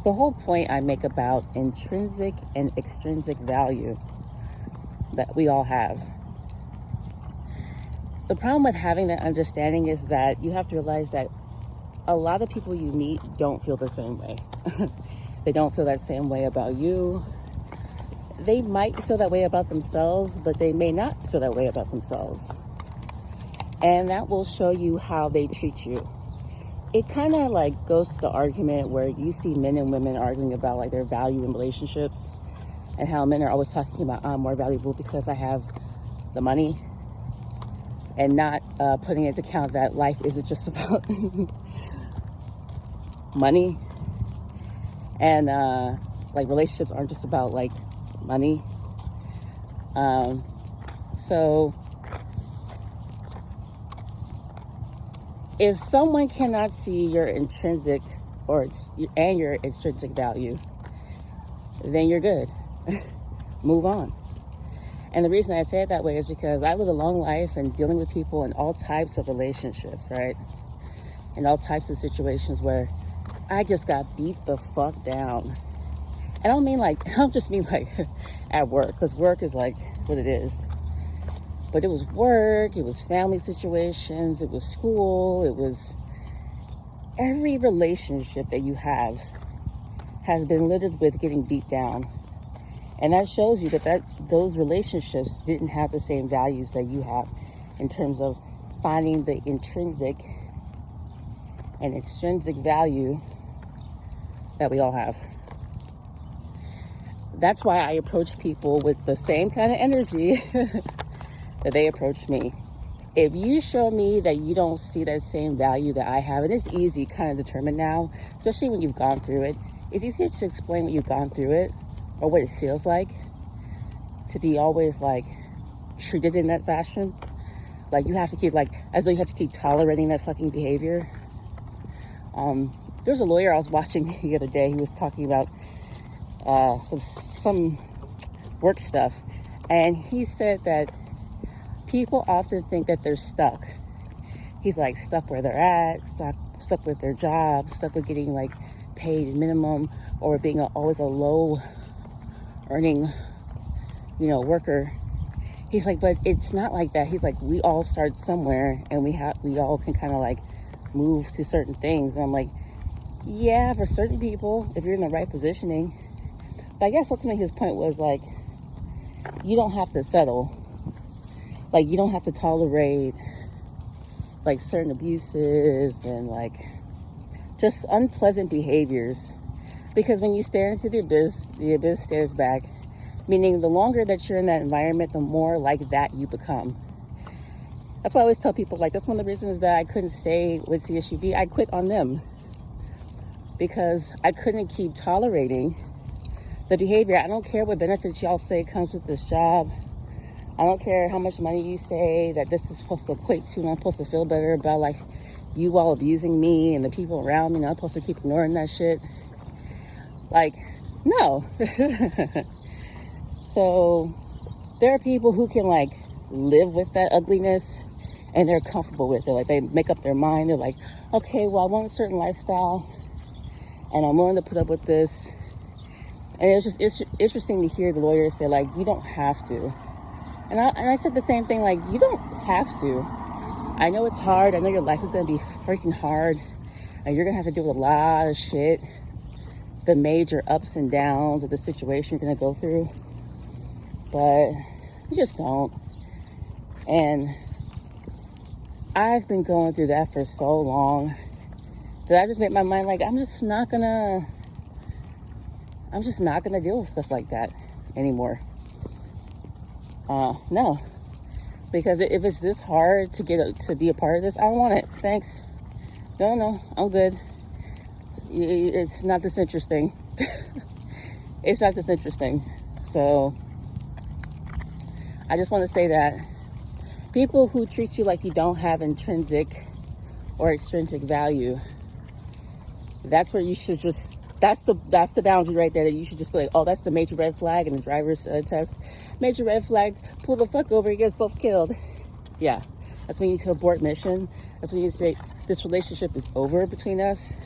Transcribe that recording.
The whole point I make about intrinsic and extrinsic value that we all have. The problem with having that understanding is that you have to realize that a lot of people you meet don't feel the same way. They don't feel that same way about you. They might feel that way about themselves, but they may not feel that way about themselves. And that will show you how they treat you. It kind of like goes to the argument where you see men and women arguing about like their value in relationships, and how men are always talking about, I'm more valuable because I have the money, and not putting into account that life isn't just about money, and like relationships aren't just about like money. So if someone cannot see your intrinsic and your extrinsic value, then you're good. Move on. And the reason I say it that way is because I live a long life and dealing with people in all types of relationships, right? In all types of situations where I just got beat the fuck down. I don't just mean like at work, because work is like what it is. But it was work, it was family situations, it was school, it was every relationship that you have has been littered with getting beat down. And that shows you that those relationships didn't have the same values that you have in terms of finding the intrinsic and extrinsic value that we all have. That's why I approach people with the same kind of energy that they approach me. If you show me that you don't see that same value that I have, and it's easy kind of determine now, especially when you've gone through it, it's easier to explain what you've gone through it or what it feels like to be always like treated in that fashion. Like you have to keep as though you have to keep tolerating that fucking behavior. There was a lawyer I was watching the other day. He was talking about some work stuff, and he said that people often think that they're stuck. He's like stuck where they're at, stuck with their jobs, stuck with getting like paid minimum, or being always a low earning, worker. He's like, but it's not like that. He's like, we all start somewhere, and we all can kind of like move to certain things. And I'm like, yeah, for certain people, if you're in the right positioning. But I guess ultimately his point was like, you don't have to settle. Like, you don't have to tolerate like certain abuses and like just unpleasant behaviors, because when you stare into the abyss stares back. Meaning the longer that you're in that environment, the more like that you become. That's why I always tell people, like, that's one of the reasons that I couldn't stay with CSUB. I quit on them because I couldn't keep tolerating the behavior. I don't care what benefits y'all say comes with this job. I don't care how much money you say that this is supposed to equate to, and I'm supposed to feel better about like you all abusing me and the people around me, and I'm supposed to keep ignoring that shit. Like, no. So there are people who can like live with that ugliness and they're comfortable with it. Like they make up their mind. They're like, okay, well, I want a certain lifestyle and I'm willing to put up with this. And it's interesting to hear the lawyer say like, you don't have to. And I said the same thing, like, you don't have to. I know it's hard. I know your life is going to be freaking hard and you're going to have to deal with a lot of shit. The major ups and downs of the situation you're going to go through. But you just don't. And I've been going through that for so long that I just made my mind like, I'm just not gonna deal with stuff like that anymore. No, because if it's this hard to be a part of this, I don't want it. Thanks. No, I'm good. It's not this interesting. It's not this interesting. So I just want to say that people who treat you like you don't have intrinsic or extrinsic value, that's where you should just, that's the boundary right there that you should just be like, oh, that's the major red flag in the driver's test. Major red flag, pull the fuck over, you guys both killed. Yeah, that's when you need to abort mission. That's when you say this relationship is over between us.